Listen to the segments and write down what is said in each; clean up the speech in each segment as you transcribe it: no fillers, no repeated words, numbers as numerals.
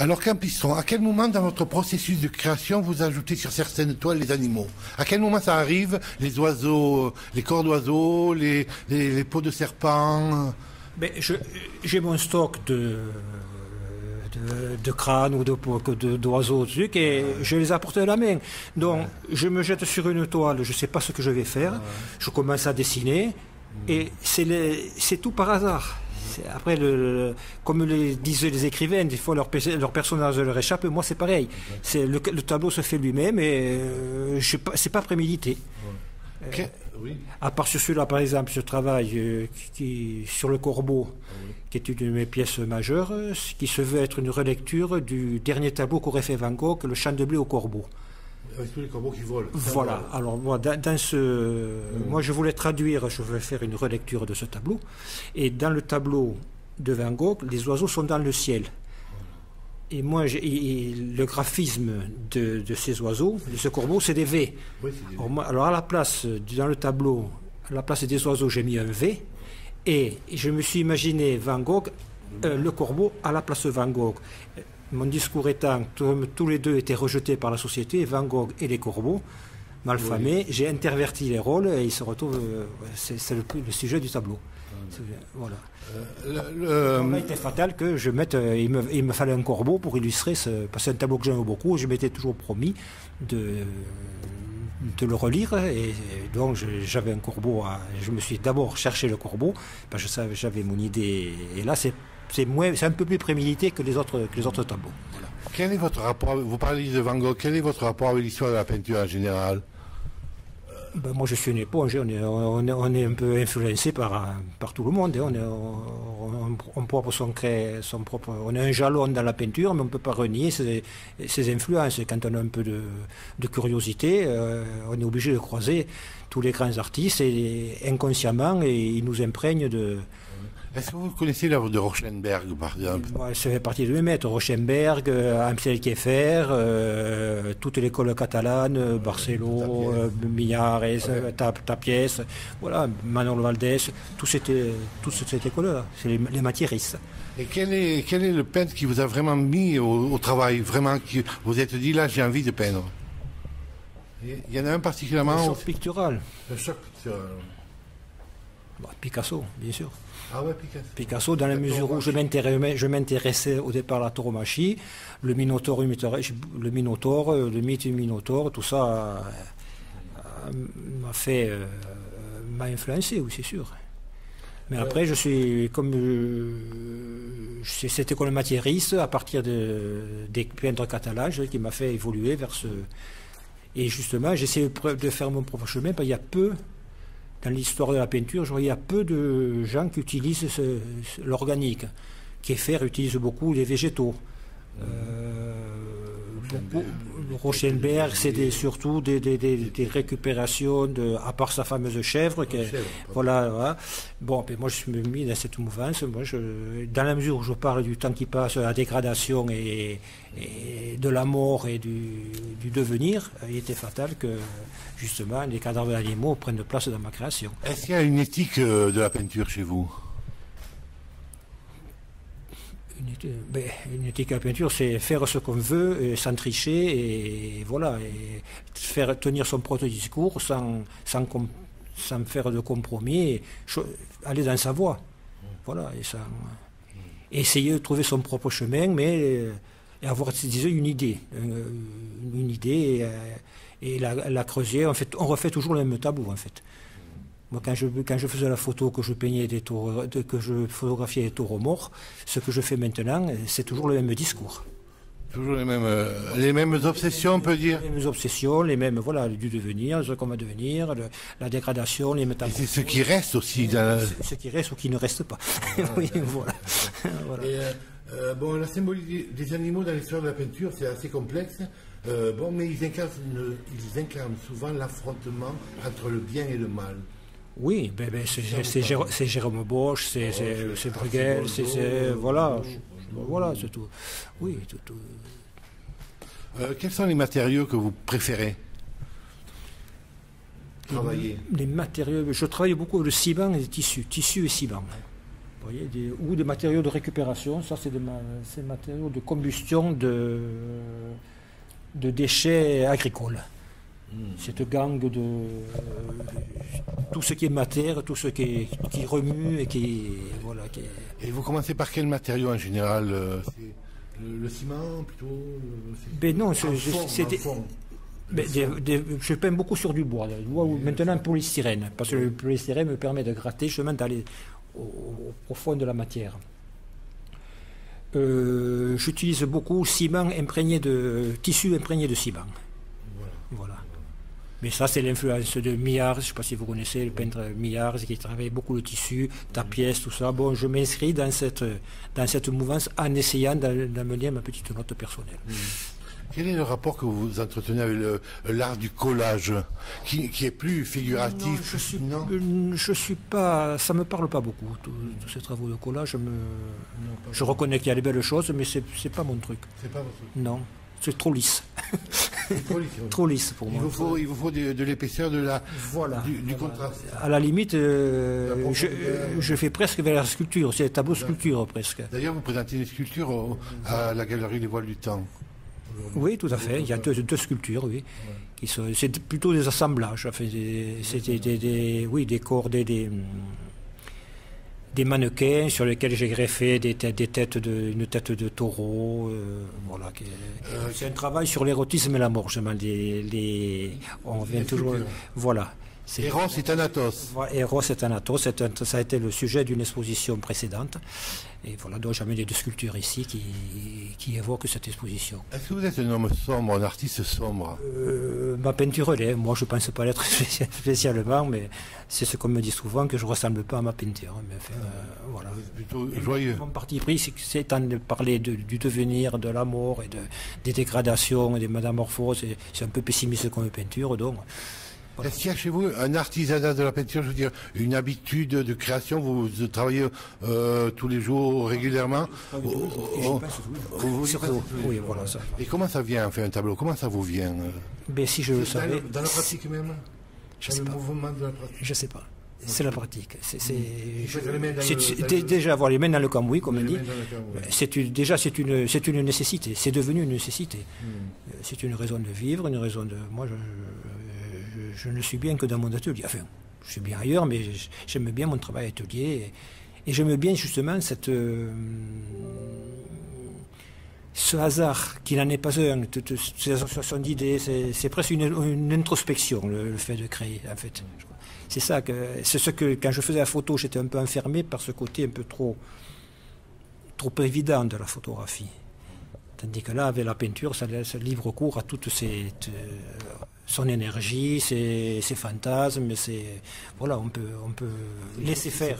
Alors Campisson, à quel moment dans votre processus de création vous ajoutez sur certaines toiles les animaux? À quel moment ça arrive? Les oiseaux, les corps d'oiseaux, les peaux de serpent? Mais j'ai mon stock de crânes ou d'oiseaux, trucs, et je les apporte de la main. Donc je me jette sur une toile, je ne sais pas ce que je vais faire, je commence à dessiner, et c'est tout par hasard. Après, comme disaient les écrivains, des fois leur personnage leur échappe. Moi, c'est pareil. Le tableau se fait lui-même et c'est pas prémédité. Oui. À part sur celui-là, par exemple, je travaille sur le Corbeau, qui est une de mes pièces majeures, qui se veut être une relecture du dernier tableau qu'aurait fait Van Gogh, Le Champ de blé au corbeau. Avec tous les corbeaux qui volent. Voilà. Alors moi, moi, je voulais traduire, je voulais faire une relecture de ce tableau. Et dans le tableau de Van Gogh, les oiseaux sont dans le ciel. Et moi, le graphisme de ces oiseaux, de ce corbeau, c'est des V. Oui, c'est des V. Alors à la place, dans le tableau, à la place des oiseaux, j'ai mis un V. Et je me suis imaginé Van Gogh, le corbeau à la place de Van Gogh. Mon discours étant, tous les deux étaient rejetés par la société, Van Gogh et les corbeaux, malfamés, j'ai interverti les rôles et ils se retrouvent. C'est le sujet du tableau. Voilà. Il était fatal que je mette. Il me fallait un corbeau pour illustrer parce que c'est un tableau que j'aime beaucoup. Je m'étais toujours promis de le relire et donc j'avais un corbeau. Je me suis d'abord cherché le corbeau parce que j'avais mon idée. Et là, c'est un peu plus prémédité que les autres tableaux. Voilà. Quel est votre rapport, vous parlez de Van Gogh, quel est votre rapport avec l'histoire de la peinture en général? Moi, je suis une éponge, on est un peu influencé par tout le monde. On a un jalon dans la peinture, mais on ne peut pas renier ses influences. Quand on a un peu de curiosité, on est obligé de croiser tous les grands artistes et inconsciemment, et ils nous imprègnent de... Est-ce que vous connaissez l'œuvre de Rauschenberg, par exemple? Moi, ça fait partie de mes maîtres. Rauschenberg, Amsel Kiefer, toute l'école catalane, Barceló, Millares, Tapies, voilà, Manolo Valdés, toute cette école-là, c'est les matiéristes. Et quel est le peintre qui vous a vraiment mis au travail, vraiment, qui vous êtes dit, là, j'ai envie de peindre? Il y en a un particulièrement... Le choc pictural. Le choc pictural. Picasso, bien sûr. Ah ouais, Picasso, dans la mesure où je m'intéressais au départ à la tauromachie, le Minotaure, le mythe du Minotaure, tout ça m'a influencé, oui, c'est sûr. Mais après, je suis comme c'est cette école matiériste à partir des peintres catalans qui m'a fait évoluer vers ce. Et justement, j'essaie de faire mon propre chemin. Il y a peu. Dans l'histoire de la peinture, il y a peu de gens qui utilisent l'organique. Kieffer utilise beaucoup les végétaux. Rauschenberg, c'est surtout des récupérations, à part sa fameuse chèvre. Voilà. Bon, moi je suis mis dans cette mouvance. Moi, dans la mesure où je parle du temps qui passe, la dégradation et de la mort et du devenir, il était fatal que justement les cadavres d'animaux prennent place dans ma création. Est-ce qu'il y a une éthique de la peinture chez vous? Une éthique à la peinture, c'est faire ce qu'on veut sans tricher et voilà, et faire tenir son propre discours sans faire de compromis, et aller dans sa voie. Voilà, et essayer de trouver son propre chemin, mais avoir, disons, une idée et la creuser. En fait, on refait toujours le même tableau, en fait. Moi, quand je faisais la photo, que je peignais que je photographiais des taureaux morts, ce que je fais maintenant, c'est toujours le même discours. Toujours les mêmes obsessions, on peut dire. Les mêmes obsessions, les mêmes, voilà, du devenir, ce qu'on va devenir, la dégradation, les métaphores. Et c'est ce qui reste aussi. Ce qui reste ou qui ne reste pas. Oui, voilà. Voilà. Et, bon, la symbolique des animaux dans l'histoire de la peinture, c'est assez complexe. Mais ils incarnent souvent l'affrontement entre le bien et le mal. Oui, c'est Jérôme Bosch, c'est Bruegel, voilà, c'est tout. Oui, tout. Quels sont les matériaux que vous préférez travailler? Les matériaux, je travaille beaucoup avec le ciment et le tissu et ciment. Vous voyez, ou des matériaux de récupération. Ça, c'est des matériaux de combustion de déchets agricoles. Cette gangue de tout ce qui est matière, tout ce qui remue et qui voilà. Et vous commencez par quel matériau en général? C'est le ciment plutôt? Ben non, je peins beaucoup sur du bois. Maintenant polystyrène, parce que le polystyrène me permet de gratter, justement d'aller au profond de la matière. J'utilise beaucoup ciment imprégné de tissu imprégné de ciment. Voilà. Mais ça, c'est l'influence de Millard, je ne sais pas si vous connaissez le peintre Millard, qui travaille beaucoup le tissu, tapiès, tout ça. Bon, je m'inscris dans cette mouvance en essayant d'amener ma petite note personnelle. Quel est le rapport que vous entretenez avec l'art du collage, qui est plus figuratif? Je suis pas, ça me parle pas beaucoup. Tous ces travaux de collage, je reconnais qu'il y a des belles choses, mais c'est pas mon truc. C'est pas votre truc. Non. C'est trop lisse. Trop lisse pour moi. Il vous faut de l'épaisseur, du contraste. À la limite, je fais presque vers la sculpture. C'est un tableau sculpture presque. D'ailleurs, vous présentez une sculpture à la Galerie Les Voiles du Temps. Oui, tout à fait. Il y a deux sculptures, oui. C'est plutôt des assemblages. Enfin, c'était des corps, des mannequins sur lesquels j'ai greffé une tête de taureau. Voilà. C'est un travail sur l'érotisme et la mort, justement. On vient toujours. Voilà. Eros et Thanatos. Eros et Thanatos, ça a été le sujet d'une exposition précédente. Et voilà, donc j'ai amené deux sculptures ici qui évoquent cette exposition. Est-ce que vous êtes un homme sombre, un artiste sombre? Ma peinture l'est. Moi, je ne pense pas l'être spécialement, mais c'est ce qu'on me dit souvent, que je ne ressemble pas à ma peinture. Mais enfin, voilà. Plutôt joyeux. Mon parti pris, c'est de parler du devenir, de la mort, et des dégradations, et des métamorphoses. C'est un peu pessimiste comme peinture, donc... Voilà. Est-ce qu'il y a chez vous un artisanat de la peinture, je veux dire, une habitude de création? Vous travaillez tous les jours, régulièrement? Oui, voilà ça. Et comment ça vient, en fait, un tableau? Comment ça vous vient? Ben, si je le savais... Dans la pratique même? Je sais pas. Mouvement de la pratique? Je sais pas. C'est la pratique. Déjà avoir les mains dans le cambouis, comme on dit. C'est une nécessité. C'est devenu une nécessité. C'est une raison de vivre, une raison de... Moi, je ne suis bien que dans mon atelier. Enfin, je suis bien ailleurs, mais j'aime bien mon travail atelier. Et j'aime bien justement ce hasard, qui n'en est pas un, ces associations d'idées. C'est presque une introspection, le fait de créer, en fait. C'est ce que, quand je faisais la photo, j'étais un peu enfermé par ce côté un peu trop évident de la photographie. Tandis que là, avec la peinture, ça livre cours à toute son énergie, ses fantasmes, voilà, on peut laisser faire.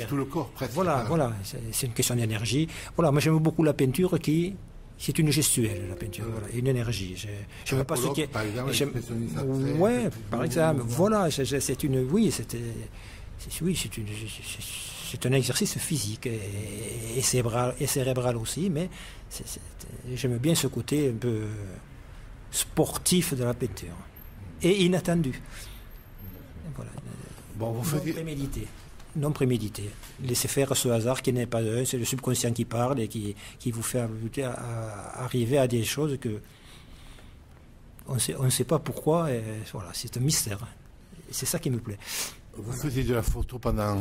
Tout le corps, presque. Voilà, c'est une question d'énergie. Voilà, moi j'aime beaucoup la peinture c'est une gestuelle, la peinture, voilà, une énergie. Je veux pas ce qui est. Par exemple, ouais, par exemple, voilà, c'est un exercice physique et cérébral aussi, mais j'aime bien ce côté un peu sportif de la peinture et inattendu. Voilà. Bon, Non prémédité. Laissez faire ce hasard qui n'est pas un, c'est le subconscient qui parle et qui vous fait arriver à des choses que on ne sait pas pourquoi. Et voilà, c'est un mystère. C'est ça qui me plaît. Vous faisiez de la photo pendant 20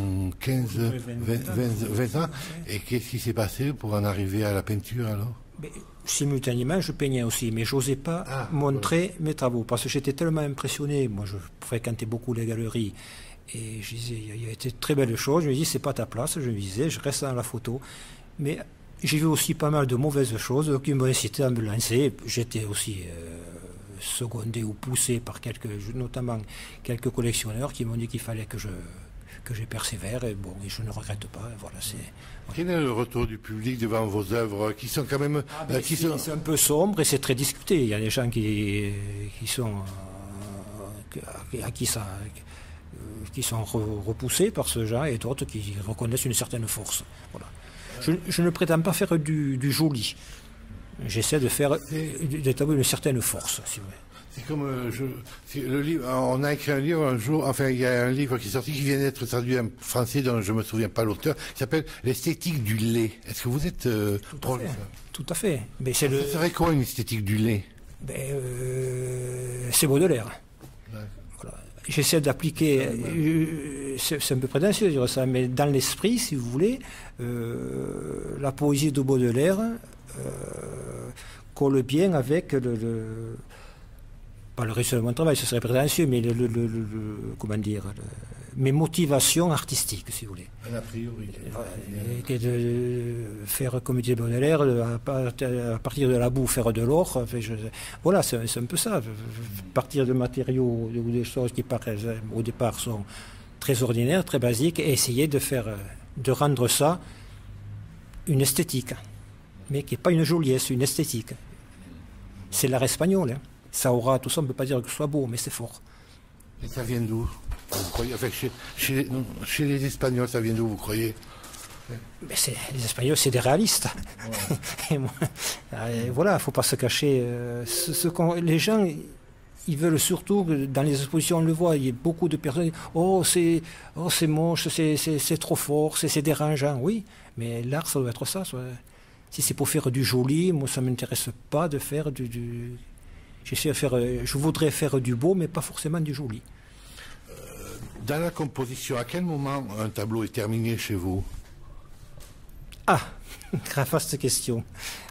ans, et qu'est-ce qui s'est passé pour en arriver à la peinture alors? Simultanément, je peignais aussi, mais je n'osais pas montrer mes travaux, parce que j'étais tellement impressionné. Moi, je fréquentais beaucoup les galeries, et je disais, il y a été de très belles choses. Je me dis, c'est pas ta place, je me disais, je reste dans la photo. Mais j'ai vu aussi pas mal de mauvaises choses qui m'ont incité à me lancer. J'étais aussi secondé ou poussé par notamment quelques collectionneurs qui m'ont dit qu'il fallait que je persévère, et bon, et je ne regrette pas. Voilà, Quel est le retour du public devant vos œuvres, qui sont quand même... C'est un peu sombre et c'est très discuté. Il y a des gens qui sont repoussés par ce genre, et d'autres qui reconnaissent une certaine force. Voilà. Je ne prétends pas faire du joli. J'essaie de faire des tableaux d'une certaine force, si vous voulez. C'est comme le livre. On a écrit un livre un jour. Enfin, il y a un livre qui est sorti qui vient d'être traduit en français, dont je me souviens pas l'auteur, qui s'appelle L'esthétique du lait. Est-ce que vous êtes proche de ça? Tout à fait. Mais c'est Ça serait quoi une esthétique du lait? C'est Baudelaire. Ouais. Voilà. J'essaie d'appliquer. C'est un peu prétentieux de dire ça, mais dans l'esprit, si vous voulez, la poésie de Baudelaire colle bien avec pas le résultat de mon travail, ce serait prétentieux, mais comment dire, mes motivations artistiques, si vous voulez. A priori. De faire comme disait Baudelaire, à partir de la boue, faire de l'or. Enfin, voilà, c'est un peu ça. Partir de matériaux ou des choses qui paraissent au départ sont très ordinaires, très basiques, et essayer de rendre ça une esthétique. Mais qui n'est pas une joliesse, une esthétique. C'est l'art espagnol. Hein. Ça aura, tout ça, on ne peut pas dire que ce soit beau, mais c'est fort. Et ça vient d'où, vous croyez? Enfin, chez les Espagnols, ça vient d'où, vous croyez? Mais les Espagnols, c'est des réalistes. Ouais. Et moi, voilà, il ne faut pas se cacher. Les gens, ils veulent surtout, dans les expositions, on le voit, il y a beaucoup de personnes qui disent « Oh, c'est moche, c'est trop fort, c'est dérangeant. » Oui, mais l'art, ça doit être ça. Si c'est pour faire du joli, moi, ça ne m'intéresse pas de faire du... je voudrais faire du beau, mais pas forcément du joli. Dans la composition, à quel moment un tableau est terminé chez vous? Ah, grave vaste question.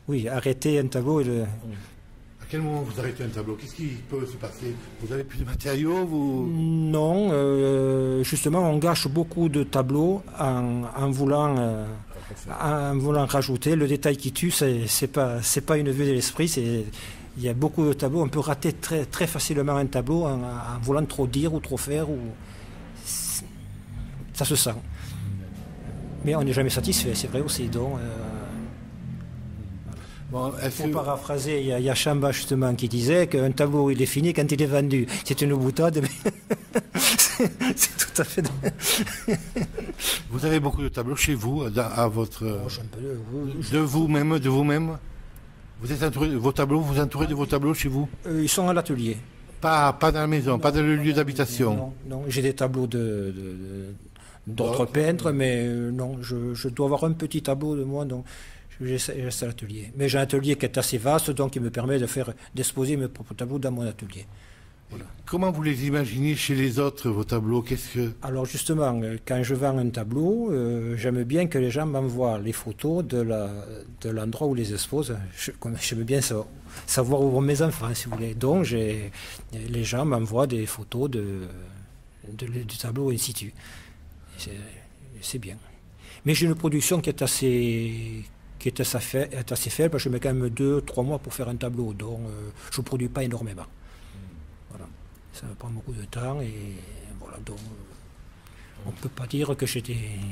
Oui, arrêter un tableau et le... À quel moment vous arrêtez un tableau? Qu'est-ce qui peut se passer? Vous avez plus de matériaux, Non, justement, on gâche beaucoup de tableaux en voulant rajouter. Le détail qui tue, c'est pas une vue de l'esprit, il y a beaucoup de tableaux, on peut rater très, très facilement un tableau en voulant trop dire ou trop faire. Ça se sent. Mais on n'est jamais satisfait, c'est vrai aussi. Donc, pour paraphraser, il y a Chamba justement qui disait qu'un tableau il est fini quand il est vendu. C'est une boutade, mais c'est tout à fait... Vous avez beaucoup de tableaux chez vous, à votre... De vous-même Vous êtes entouré de vos tableaux, vous entourez de vos tableaux chez vous? Ils sont à l'atelier. Pas dans la maison, non, pas dans le lieu d'habitation? Non, j'ai des tableaux d'autres peintres, mais non, je dois avoir un petit tableau de moi, donc je reste à l'atelier. Mais j'ai un atelier qui est assez vaste, donc il me permet d'exposer mes propres tableaux dans mon atelier. Voilà. Comment vous les imaginez chez les autres, vos tableaux? Alors justement, quand je vends un tableau, j'aime bien que les gens m'envoient les photos de l'endroit où les expose. J'aime bien savoir où vont mes enfants, si vous voulez. Donc les gens m'envoient des photos du tableau in situ. C'est bien. Mais j'ai une production qui est assez faible. Je mets quand même 2-3 mois pour faire un tableau. Donc je ne produis pas énormément. Voilà. Ça me prend beaucoup de temps et voilà, donc on ne peut pas dire que j'ai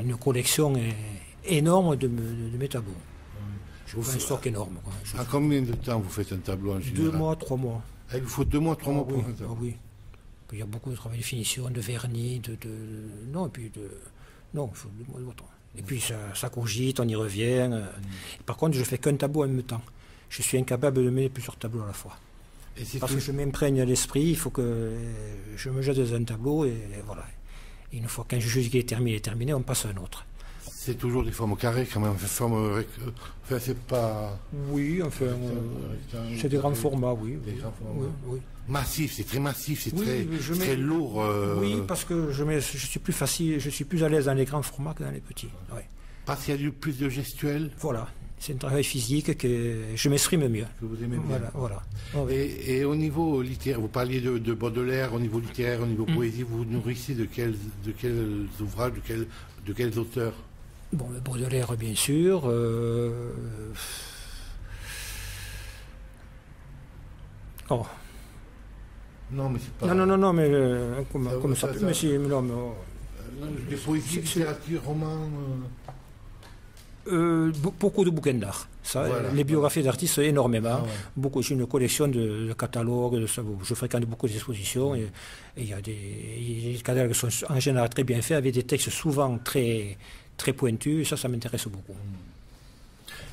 une collection énorme de mes tableaux. Je fais un stock énorme. À combien de temps vous faites un tableau en général? 2 mois, 3 mois. Il vous faut 2 mois, 3 mois pour un tableau? Oui. Il y a beaucoup de travail de finition, de vernis, non, et puis non, il faut 2 mois, 3 mois. Et puis ça cogite, on y revient. Par contre, je fais qu'un tableau en même temps. Je suis incapable de mettre plusieurs tableaux à la fois. Parce que je m'imprègne à l'esprit, il faut que je me jette dans un tableau et voilà. Et une fois qu'un juge qui est terminé, on passe à un autre. C'est toujours des formes carrées quand même, enfin c'est pas... Oui, enfin, c'est des grands formats, oui. Des grands formats. Oui. Massif, c'est très massif, c'est très lourd. Oui, parce que je suis plus facile, je suis plus à l'aise dans les grands formats que dans les petits. Ouais. Parce qu'il y a plus de gestuel. Voilà. C'est un travail physique que je m'exprime mieux. Que vous aimez bien. Voilà. Oh, oui. Et au niveau littéraire, vous parliez de Baudelaire, au niveau littéraire, au niveau poésie, vous vous nourrissez de quels ouvrages, de quels auteurs? Bon, Baudelaire, bien sûr. Oh. Non, mais c'est pas... Non, mais comment ça peut... Des poésies, littérature, romans... Beaucoup de bouquins d'art. Les biographies d'artistes, énormément. J'ai une collection de catalogues. Je fréquente beaucoup d'expositions. Et il y a des catalogues qui sont en général très bien faits, avec des textes souvent très, très pointus. Ça m'intéresse beaucoup.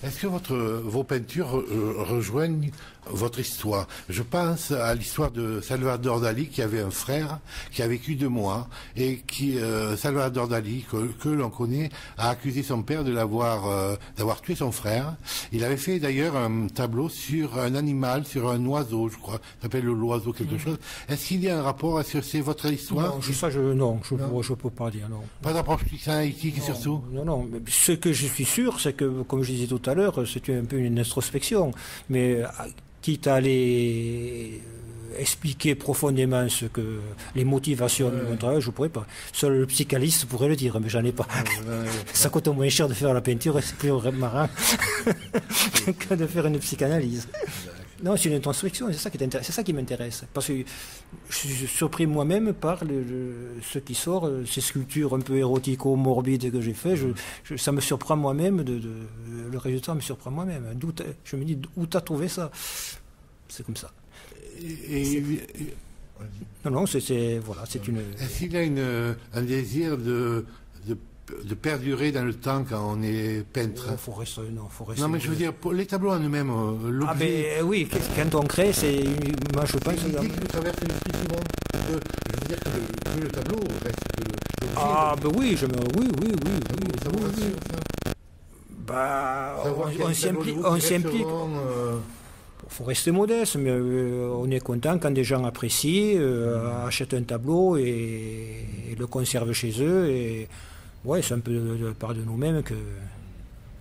Est-ce que vos peintures rejoignent votre histoire? Je pense à l'histoire de Salvador Dali, qui avait un frère qui a vécu 2 mois et qui, Salvador Dali, que l'on connaît, a accusé son père d'avoir tué son frère. Il avait fait d'ailleurs un tableau sur un animal, sur un oiseau, je crois, ça s'appelle l'oiseau quelque chose. Est-ce qu'il y a un rapport? Est-ce que c'est votre histoire? Non, je peux pas dire, non. Pas d'approche psychanalytique surtout? Non. Ce que je suis sûr, c'est que, comme je disais tout à l'heure, c'est un peu une introspection. Mais quitte à aller expliquer profondément les motivations de mon travail, je ne pourrais pas. Seul le psychanalyste pourrait le dire, mais j'en ai pas. Ça coûte moins cher de faire la peinture et c'est plus marrant que de faire une psychanalyse. Non, c'est une introspection, c'est ça qui m'intéresse. Parce que je suis surpris moi-même par ce qui sort, ces sculptures un peu érotico-morbides que j'ai fait. Ça me surprend moi-même, le résultat me surprend moi-même. Je me dis, où t'as trouvé ça? C'est comme ça. Non, voilà, c'est une... Est-ce qu'il y a un désir de perdurer dans le temps quand on est peintre? Faut rester. Non, mais je veux dire, pour les tableaux en eux-mêmes, l'objet... Ah, ben oui, quand on crée, moi je pense... C'est l'idée qui nous traverse l'esprit souvent. Je veux dire que le tableau reste l'objet. Ah, ben oui, oui. Ça vous rassure, ça? Bah, on s'implique. Il faut rester modeste, mais on est content quand des gens apprécient, achètent un tableau et le conservent chez eux. Et ouais, c'est un peu de part de nous-mêmes que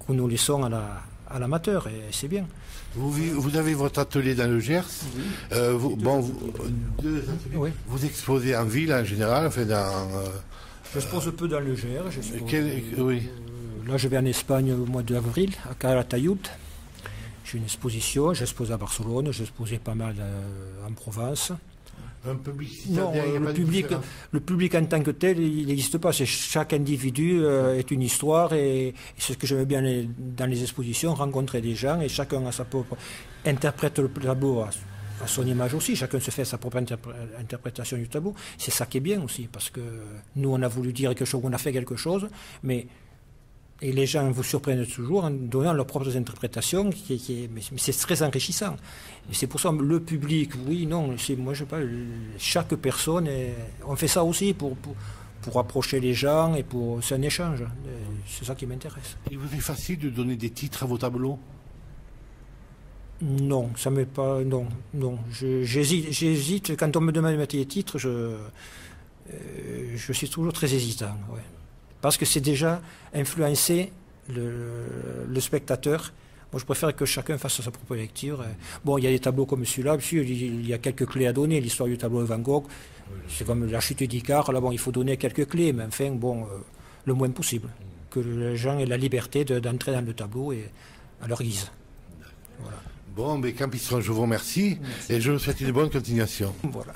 nous laissons à l'amateur, et c'est bien. Vous avez votre atelier dans le Gers. Oui. Vous exposez en ville en général, enfin J'expose peu dans le Gers. Oui. Là, je vais en Espagne au mois d'avril, à Calatayud. J'ai une exposition, j'expose à Barcelone, j'exposais pas mal en Provence. Un public Non, le public en tant que tel, il n'existe pas. Chaque individu est une histoire, et c'est ce que j'aime bien dans les expositions, rencontrer des gens, et chacun a sa propre interprète le tableau à son image aussi. Chacun se fait sa propre interprétation du tableau. C'est ça qui est bien aussi, parce que nous, on a voulu dire quelque chose, on a fait quelque chose, et les gens vous surprennent toujours en donnant leurs propres interprétations, mais c'est très enrichissant. Et c'est pour ça que le public, oui, non, moi je sais pas, chaque personne, on fait ça aussi pour approcher les gens, et c'est un échange. C'est ça qui m'intéresse. Il vous est facile de donner des titres à vos tableaux? Non, ça m'est pas. Non. J'hésite. Quand on me demande de mettre des titres, je suis toujours très hésitant. Ouais. Parce que c'est déjà influencer le spectateur. Moi, je préfère que chacun fasse sa propre lecture. Bon, il y a des tableaux comme celui-là, il y a quelques clés à donner. L'histoire du tableau de Van Gogh, c'est comme la chute d'Icare. Là, bon, il faut donner quelques clés, mais enfin, le moins possible. Que les gens aient la liberté d'entrer dans le tableau et à leur guise. Voilà. Bon, mais Campistron, je vous remercie. Et je vous souhaite une bonne continuation. Voilà.